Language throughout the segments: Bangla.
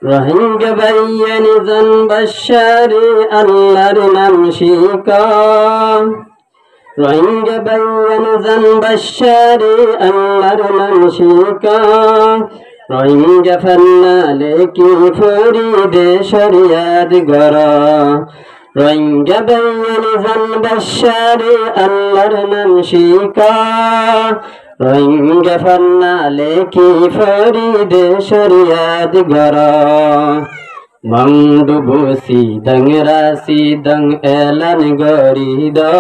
রোহিঙ্গা বাইয়ানি জন বাশারে আল্লাহর নাম শিকা রোহিঙ্গা বাইয়ানি জন বাশারে আল্লাহর নাম শিকা রোহিঙ্গা ফান্নালে কি ফরিদে শরিয়াত গরা রোহিঙ্গা বাইয়ানি জন বাশারে আল্লাহর নাম শিকা রোহিঙ্গা ফান্নালে কি ফরিদে শরিয়াত গরা মংডুবু সিদং রাসিদং এলান গরিদা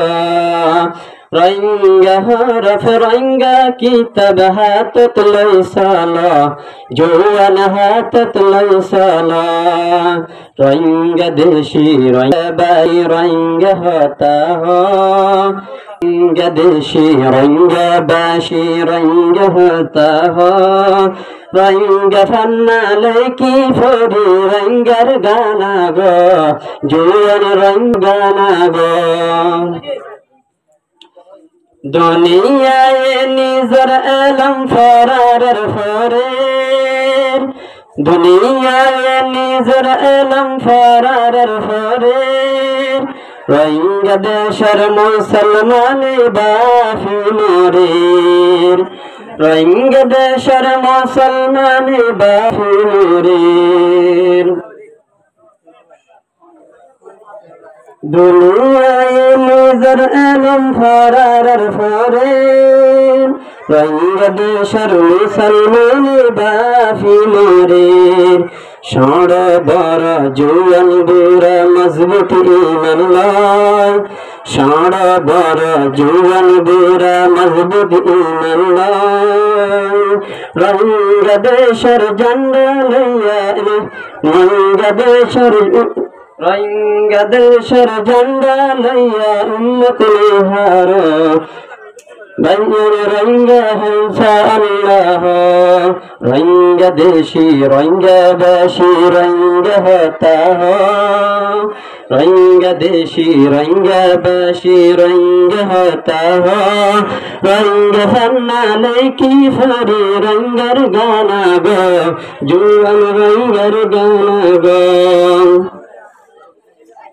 রোহিঙ্গা হরফ রোহিঙ্গা কিতাব হাতত লইসালা জোয়ান হাতত লইসালা রোহিঙ্গা দেশি রোহিঙ্গা বাই রোহিঙ্গা হতা হো রোহিঙ্গা দেশি রোহিঙ্গা বাসি রোহিঙ্গা হতা হো রোহিঙ্গা ফান্নালে কি ফরি রোহিঙ্গার গানা গো জোয়ান রোহিঙ্গা গানা গো দুনিয়ায় নিজর এলম ফরারের ফরের দুনিয়ায় নিজর এলম ফরারের ফরের রোহিঙ্গা দেশের মুসলমানে বাফি মরের রোহিঙ্গা দেশের মুসলমানে বাফি মরের দুনিয়ায় নিজর এলম ফরারের ফরের রোহিঙ্গা দেশের মুসলমানে বাফি মরের ষড় বড় জুয়ান বুড়া মজবুত ইমান লয় ষড় বড় জুয়ান বুড়া মজবুত ইমান লয় রোহিঙ্গা দেশের ঝান্ডা লইয়া রোহিঙ্গা দেশের রোহিঙ্গা দেশের ঝান্ডা লইয়া উম্মত নিহার বাইর রোহিঙ্গা হিংসা আল্লাহ রোহিঙ্গা দেশি রোহিঙ্গা বাসি রোহিঙ্গা হতা হো রোহিঙ্গা দেশি রোহিঙ্গা বাসি রোহিঙ্গা হতা হো রোহিঙ্গা ফান্নালে কি ফরি রোহিঙ্গার গানা গো জুয়ান রোহিঙ্গার গানা গো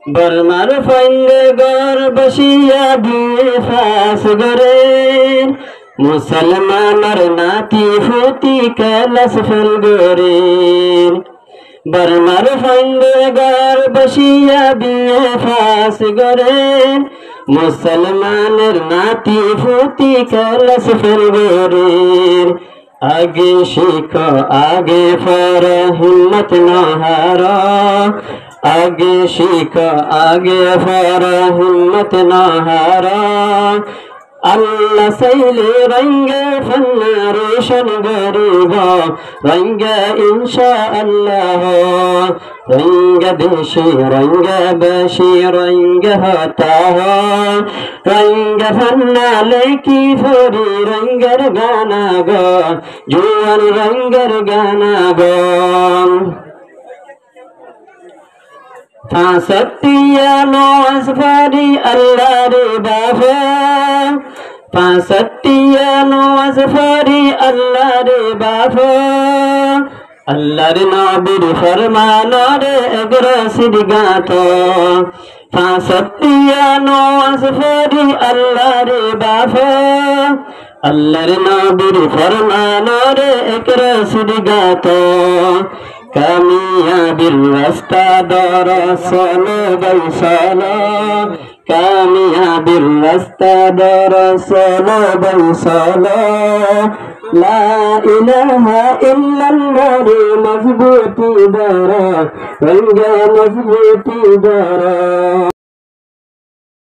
বর্মার ফাইন্দে গর বসিয়া দিয়ে ফাঁস গরের মুসলমানের নাতি ফুতি কলস ফেল গরের বর্মার ফাইন্দে গর বসিয়া দিয়ে ফাঁস গরের মুসলমানের নাতি ফুতি কলস ফেল গরের আগে শিখো আগে ফর হিম্মত না হারা आगे सीखो आगे फरा हिम्मत ना हारा अल्लाह सैले रंगे फन्ना रोशन गरीबा रंगे इंशा अल्लाह रंग देशी रंग बशी रंग होता हो रंग फन्ना लेकी फोरी रंगर गाना गो जुआन रंगर गाना गो पांसतिया नौज फरी अल्लाह रे बाफे पांसतिया नौज फरी अल्लाह रे बाफे अल्लाह रे नबीर फरमान रे अगर सिदगातो पांसतिया नौज फरी अल्लाह रे बाफे अल्लाह रे नबीर फरमान रे अगर सिदगातो कामियाबिर रास्ता दरसल बैसला कामियाबिर रास्ता दरसल बैसला ला इलाहा इल्लल्लाह मजबूती दरा रंग मजबूती दरा।